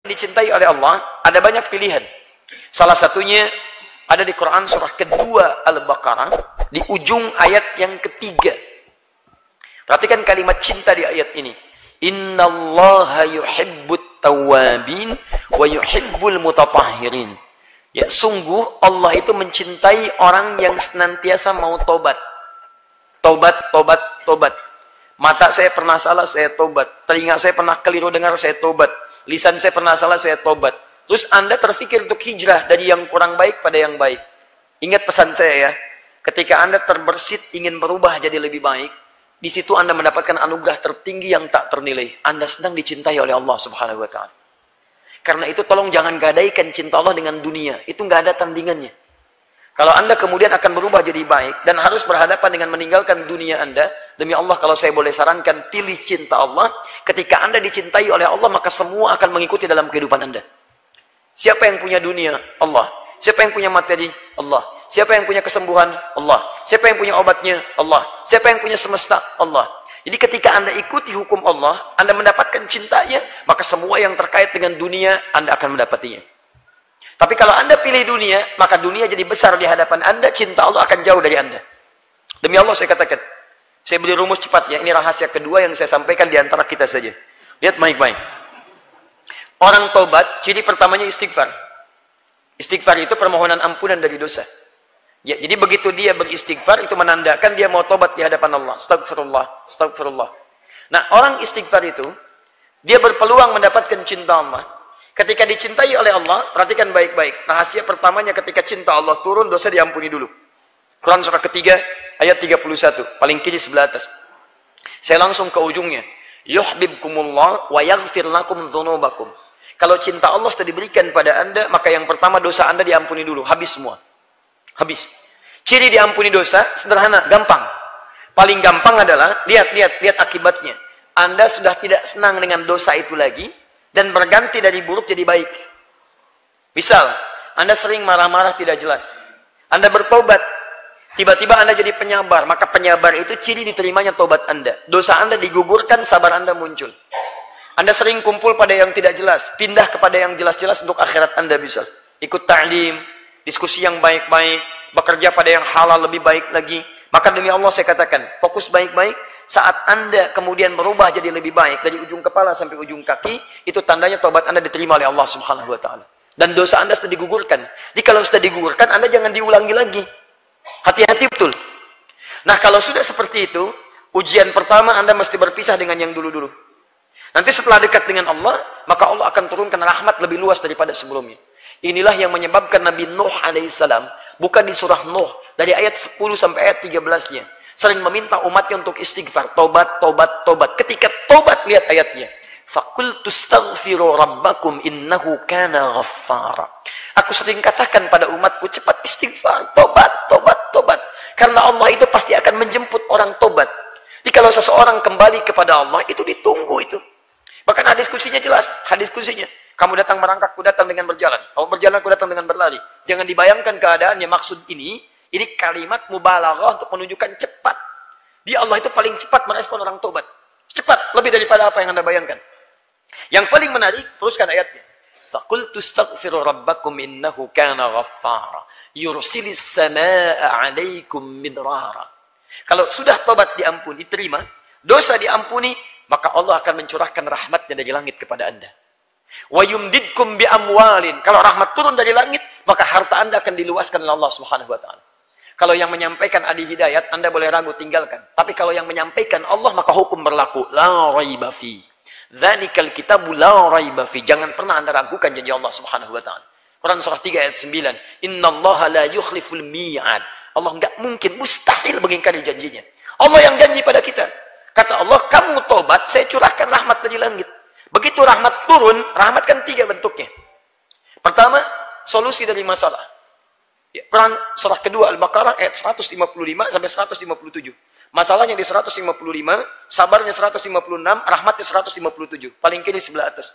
dicintai oleh Allah, ada banyak pilihan. Salah satunya ada di Quran surah kedua Al-Baqarah, di ujung ayat yang ketiga. Perhatikan kalimat cinta di ayat ini. Innallaha yuhibbut tawwabin wa yuhibbul mutatahhirin. Ya, sungguh Allah itu mencintai orang yang senantiasa mau tobat. Tobat, tobat, tobat. Mata saya pernah salah, saya tobat. Telinga saya pernah keliru dengar, saya tobat. Lisan saya pernah salah, saya tobat. Terus Anda terfikir untuk hijrah dari yang kurang baik pada yang baik. Ingat pesan saya ya. Ketika Anda terbersit ingin berubah jadi lebih baik, di situ Anda mendapatkan anugerah tertinggi yang tak ternilai. Anda sedang dicintai oleh Allah Subhanahu wa taala. Karena itu tolong jangan gadaikan cinta Allah dengan dunia. Itu nggak ada tandingannya. Kalau Anda kemudian akan berubah jadi baik dan harus berhadapan dengan meninggalkan dunia Anda, demi Allah kalau saya boleh sarankan, pilih cinta Allah. Ketika Anda dicintai oleh Allah, maka semua akan mengikuti dalam kehidupan Anda. Siapa yang punya dunia? Allah. Siapa yang punya materi? Allah. Siapa yang punya kesembuhan? Allah. Siapa yang punya obatnya? Allah. Siapa yang punya semesta? Allah. Jadi ketika Anda ikuti hukum Allah, Anda mendapatkan cintanya, maka semua yang terkait dengan dunia, Anda akan mendapatinya. Tapi kalau Anda pilih dunia, maka dunia jadi besar di hadapan Anda, cinta Allah akan jauh dari Anda. Demi Allah saya katakan, saya beri rumus cepat ya, ini rahasia kedua yang saya sampaikan di antara kita saja. Lihat baik-baik. Orang tobat, ciri pertamanya istighfar. Istighfar itu permohonan ampunan dari dosa. Ya, jadi begitu dia beristighfar, itu menandakan dia mau tobat di hadapan Allah. Astagfirullah, astagfirullah. Nah, orang istighfar itu, dia berpeluang mendapatkan cinta Allah. Ketika dicintai oleh Allah, perhatikan baik-baik. Rahasia pertamanya ketika cinta Allah turun, dosa diampuni dulu. Quran surah ketiga, ayat 31. Paling kiri sebelah atas. Saya langsung ke ujungnya. Yuhbibkumullah wa yaghfir lakum dzunubakum. Kalau cinta Allah sudah diberikan pada Anda, maka yang pertama dosa Anda diampuni dulu. Habis semua. Habis. Ciri diampuni dosa, sederhana, gampang. Paling gampang adalah, lihat akibatnya. Anda sudah tidak senang dengan dosa itu lagi, dan berganti dari buruk jadi baik. Misal, Anda sering marah-marah tidak jelas. Anda bertobat, tiba-tiba Anda jadi penyabar, maka penyabar itu ciri diterimanya tobat Anda. Dosa Anda digugurkan, sabar Anda muncul. Anda sering kumpul pada yang tidak jelas, pindah kepada yang jelas-jelas untuk akhirat Anda bisa. Ikut ta'lim, diskusi yang baik-baik, bekerja pada yang halal lebih baik lagi. Maka demi Allah saya katakan, fokus baik-baik. Saat Anda kemudian berubah jadi lebih baik dari ujung kepala sampai ujung kaki, itu tandanya tobat Anda diterima oleh Allah Subhanahu wa taala. Dan dosa Anda sudah digugurkan. Jadi kalau sudah digugurkan, Anda jangan diulangi lagi. Hati-hati betul. Nah, kalau sudah seperti itu, ujian pertama Anda mesti berpisah dengan yang dulu-dulu. Nanti setelah dekat dengan Allah, maka Allah akan turunkan rahmat lebih luas daripada sebelumnya. Inilah yang menyebabkan Nabi Nuh alaihissalam, bukan di surah Nuh, dari ayat 10 sampai ayat 13-nya, sering meminta umatnya untuk istighfar, tobat, tobat, tobat. Ketika tobat, lihat ayatnya. Faqultu astaghfiru rabbakum innahu kana ghaffara. Aku sering katakan pada umatku, cepat istighfar, tobat, tobat, tobat. Karena Allah itu pasti akan menjemput orang tobat. Jadi kalau seseorang kembali kepada Allah, itu ditunggu itu. Bahkan hadis kutsinya jelas, hadis kutsinya. Kamu datang merangkak, aku datang dengan berjalan. Kamu berjalan, aku datang dengan berlari. Jangan dibayangkan keadaannya. Maksud ini kalimat mubalaghah untuk menunjukkan cepat. Dia Allah itu paling cepat merespon orang tobat. Cepat, lebih daripada apa yang Anda bayangkan. Yang paling menarik, teruskan ayatnya. Faqultu astaghfiru rabbakum innahu kana ghaffara. Yursilis samaa'a 'alaikum midrara. Kalau sudah tobat diampuni, diterima, dosa diampuni, maka Allah akan mencurahkan rahmatnya dari langit kepada Anda. Wa yumdidkum bi amwalin. Kalau rahmat turun dari langit, maka harta Anda akan diluaskan oleh Allah Subhanahu wa taala. Kalau yang menyampaikan adi hidayat, Anda boleh ragu, tinggalkan. Tapi kalau yang menyampaikan Allah, maka hukum berlaku. La raiba fi. Dzalikal kitabu la raiba fi. Jangan pernah Anda ragukan janji Allah Subhanahu wa taala. Quran surah 3 ayat 9. Innallaha la yukhliful mi'ad. Allah enggak mungkin, mustahil mengingkari janjinya. Allah yang janji pada kita. Kata Allah, kamu tobat, saya curahkan rahmat dari langit. Begitu rahmat turun, rahmat kan 3 bentuknya. Pertama, solusi dari masalah. Ya, Quran surah kedua Al-Baqarah ayat 155 sampai 157. Masalahnya di 155, sabarnya 156, rahmatnya 157. Paling kiri sebelah atas.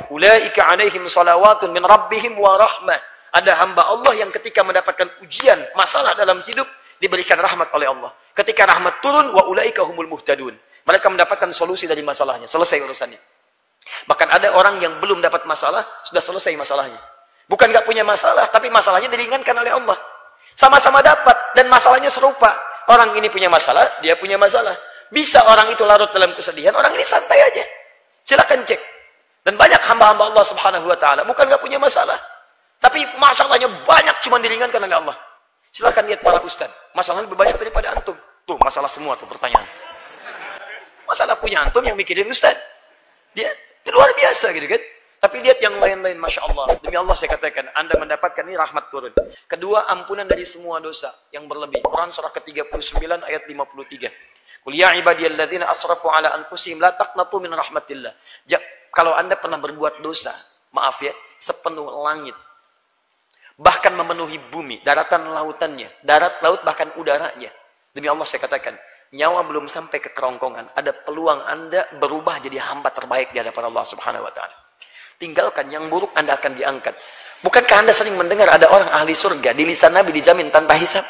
Ulaika 'alaihim salawatun min rabbihim wa rahmah. Ada hamba Allah yang ketika mendapatkan ujian, masalah dalam hidup, diberikan rahmat oleh Allah. Ketika rahmat turun, wa ulaika humul muhtadun. Mereka mendapatkan solusi dari masalahnya. Selesai urusannya. Bahkan ada orang yang belum dapat masalah, sudah selesai masalahnya. Bukan nggak punya masalah, tapi masalahnya diringankan oleh Allah. Sama-sama dapat, dan masalahnya serupa. Orang ini punya masalah, dia punya masalah. Bisa orang itu larut dalam kesedihan, orang ini santai aja. Silakan cek. Dan banyak hamba-hamba Allah subhanahu wa ta'ala, bukan nggak punya masalah. Tapi masalahnya banyak, cuma diringankan oleh Allah. Silakan lihat para ustaz. Masalahnya lebih banyak daripada antum. Tuh, masalah semua tuh pertanyaan. Masalah punya antum yang mikirin ustaz. Dia itu luar biasa gitu kan. Tapi lihat yang lain-lain, Masya Allah. Demi Allah saya katakan, Anda mendapatkan ini rahmat turun. Kedua, ampunan dari semua dosa yang berlebih. Quran surah ke-39 ayat 53. Qul ya ibadiyalladzina asrafu ala anfusihim la taqnatu min rahmatillah. Kalau Anda pernah berbuat dosa, maaf ya, sepenuh langit, bahkan memenuhi bumi, daratan lautannya, darat laut bahkan udaranya. Demi Allah saya katakan, nyawa belum sampai ke kerongkongan, ada peluang Anda berubah jadi hamba terbaik di hadapan Allah Subhanahu wa taala. Tinggalkan yang buruk, Anda akan diangkat. Bukankah Anda sering mendengar ada orang ahli surga di lisan Nabi dijamin tanpa hisab?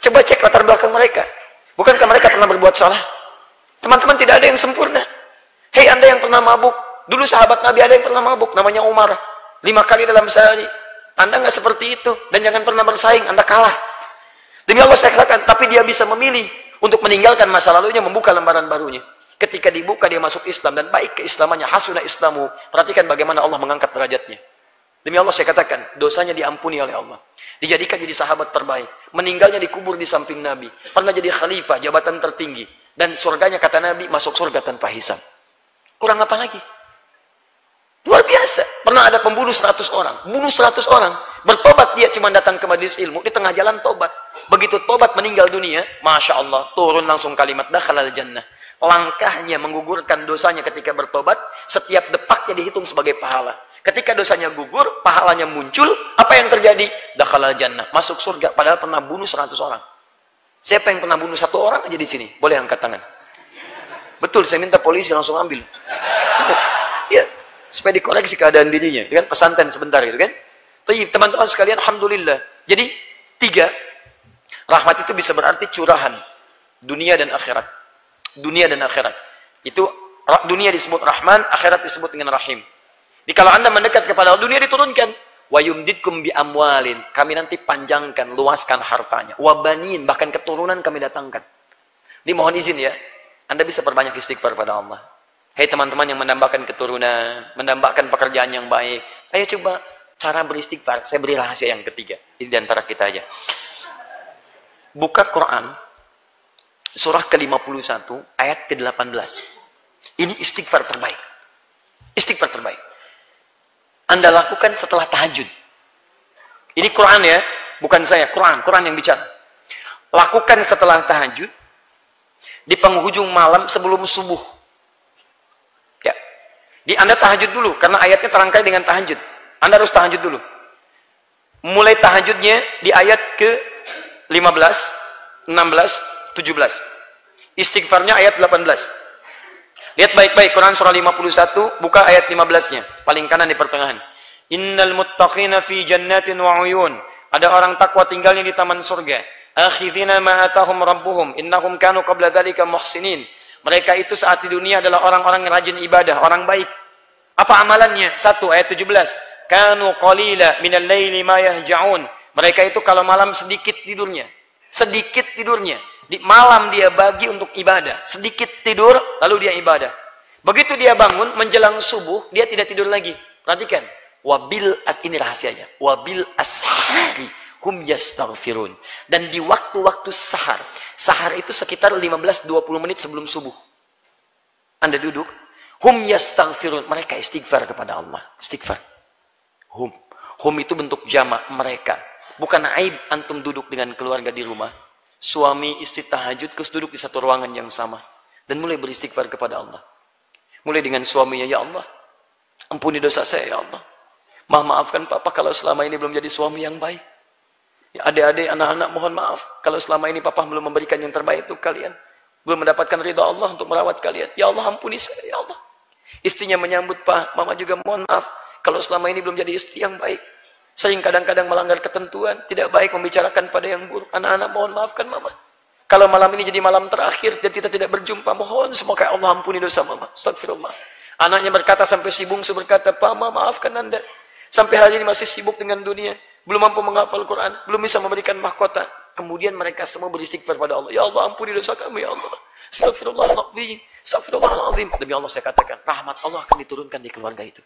Coba cek latar belakang mereka. Bukankah mereka pernah berbuat salah? Teman-teman, tidak ada yang sempurna. Hei Anda yang pernah mabuk, dulu sahabat Nabi ada yang pernah mabuk, namanya Umar, 5 kali dalam sehari. Anda nggak seperti itu, dan jangan pernah bersaing, Anda kalah. Demi Allah saya katakan, tapi dia bisa memilih untuk meninggalkan masa lalunya, membuka lembaran barunya. Ketika dibuka dia masuk Islam dan baik keislamannya, hasuna islamu. Perhatikan bagaimana Allah mengangkat derajatnya. Demi Allah saya katakan, dosanya diampuni oleh Allah. Dijadikan jadi sahabat terbaik. Meninggalnya dikubur di samping Nabi. Pernah jadi khalifah, jabatan tertinggi. Dan surganya kata Nabi, masuk surga tanpa hisab. Kurang apa lagi? Luar biasa. Pernah ada pembunuh 100 orang. Bunuh 100 orang. Bertobat dia cuma datang ke majelis ilmu. Di tengah jalan tobat. Begitu tobat meninggal dunia, Masya Allah, turun langsung kalimat dakhalal jannah. Langkahnya menggugurkan dosanya ketika bertobat, setiap depaknya dihitung sebagai pahala. Ketika dosanya gugur, pahalanya muncul, apa yang terjadi? Dakhalal jannah, masuk surga, padahal pernah bunuh 100 orang. Siapa yang pernah bunuh 1 orang aja di sini? Boleh angkat tangan. Betul, saya minta polisi langsung ambil. Ya, supaya dikoreksi keadaan dirinya. Kan pesantren sebentar gitu kan. Teman-teman sekalian, alhamdulillah. Jadi 3, rahmat itu bisa berarti curahan dunia dan akhirat. Dunia dan akhirat. Itu dunia disebut Rahman, akhirat disebut dengan Rahim. Jadi kalau Anda mendekat kepada Allah, dunia diturunkan. Wa yumdidkum bi amwalin. Kami nanti panjangkan, luaskan hartanya. Wa banin, bahkan keturunan kami datangkan. Dimohon izin ya, Anda bisa perbanyak istighfar pada Allah. Hei teman-teman yang mendambakan keturunan, mendambakan pekerjaan yang baik. Ayo coba cara beristighfar. Saya beri rahasia yang ketiga. Ini di antara kita aja. Buka Quran. Surah ke-51, ayat ke-18. Ini istighfar terbaik. Istighfar terbaik. Anda lakukan setelah tahajud. Ini Quran ya, bukan saya. Quran yang bicara. Lakukan setelah tahajud, di penghujung malam sebelum subuh. Ya. Di Anda tahajud dulu, karena ayatnya terangkai dengan tahajud. Anda harus tahajud dulu. Mulai tahajudnya di ayat ke-15, 16, 17. Istighfarnya ayat 18. Lihat baik-baik Quran surah 51, buka ayat 15-nya, paling kanan di pertengahan. Innal muttaqina fi jannatin wa uyun. Ada orang takwa tinggalnya di taman surga. Akhidhina ma atahum rabbuhum innahum kanu qabla dzalika muhsinin. Mereka itu saat di dunia adalah orang-orang yang rajin ibadah, orang baik. Apa amalannya? 1 ayat 17. Kanu qalila minal laili ma yahja'un. Mereka itu kalau malam sedikit tidurnya. Sedikit tidurnya. Di malam dia bagi untuk ibadah. Sedikit tidur, lalu dia ibadah. Begitu dia bangun, menjelang subuh, dia tidak tidur lagi. Perhatikan. Ini rahasianya. Wabil ashari hum yastaghfirun. Dan di waktu-waktu sahar. Sahar itu sekitar 15-20 menit sebelum subuh. Anda duduk. Hum yastaghfirun. Mereka istighfar kepada Allah. Istighfar. Hum. Hum itu bentuk jamak mereka. Bukan aib antum duduk dengan keluarga di rumah. Suami istri tahajud terus duduk di satu ruangan yang sama dan mulai beristighfar kepada Allah. Mulai dengan suaminya, ya Allah, ampuni dosa saya ya Allah. Maafkan papa kalau selama ini belum jadi suami yang baik. Ya adik-adik, anak-anak mohon maaf kalau selama ini papa belum memberikan yang terbaik untuk kalian. Belum mendapatkan ridha Allah untuk merawat kalian. Ya Allah ampuni saya ya Allah. Istrinya menyambut, Pak, mama juga mohon maaf kalau selama ini belum jadi istri yang baik. Sering kadang-kadang melanggar ketentuan, tidak baik membicarakan pada yang buruk. Anak-anak mohon maafkan mama. Kalau malam ini jadi malam terakhir dan kita tidak berjumpa, mohon semoga Allah ampuni dosa mama. Astagfirullah. Anaknya berkata sampai si bungsu berkata, "Pak, maafkan Anda. Sampai hari ini masih sibuk dengan dunia. Belum mampu menghafal Quran. Belum bisa memberikan mahkota." Kemudian mereka semua beristighfar pada Allah. "Ya Allah, ampuni dosa kami, ya Allah. Astagfirullahaladzim. Astagfirullahaladzim." Demi Allah saya katakan, rahmat Allah akan diturunkan di keluarga itu.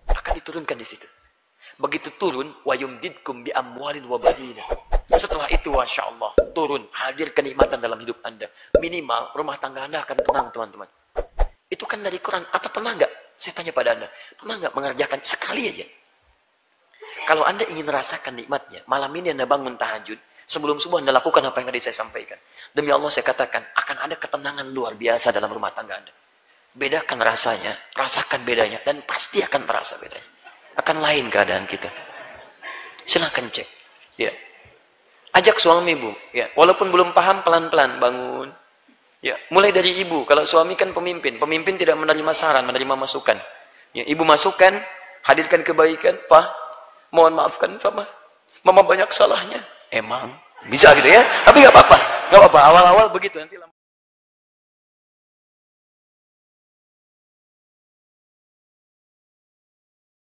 Akan diturunkan di situ. Begitu turun, wa yumdidkum bi amwalin wa banina. Setelah itu, Masya Allah, turun, hadir kenikmatan dalam hidup Anda. Minimal, rumah tangga Anda akan tenang, teman-teman. Itu kan dari Quran. Apa pernah nggak? Saya tanya pada Anda, pernah nggak mengerjakan sekali aja? Kalau Anda ingin merasakan nikmatnya, malam ini Anda bangun tahajud, sebelum subuh Anda lakukan apa yang tadi saya sampaikan. Demi Allah saya katakan, akan ada ketenangan luar biasa dalam rumah tangga Anda. Bedakan rasanya, rasakan bedanya, dan pasti akan terasa bedanya. Akan lain keadaan kita. Silahkan cek. Ya. Ajak suami, Bu. Ya. Walaupun belum paham, pelan-pelan bangun. Ya. Mulai dari ibu. Kalau suami kan pemimpin. Pemimpin tidak menerima saran, menerima masukan. Ya. Ibu masukkan, hadirkan kebaikan. Pak, mohon maafkan Mama. Mama banyak salahnya. Emang. Bisa gitu ya. Tapi nggak apa-apa. Nggak apa-apa. Awal-awal begitu. Nanti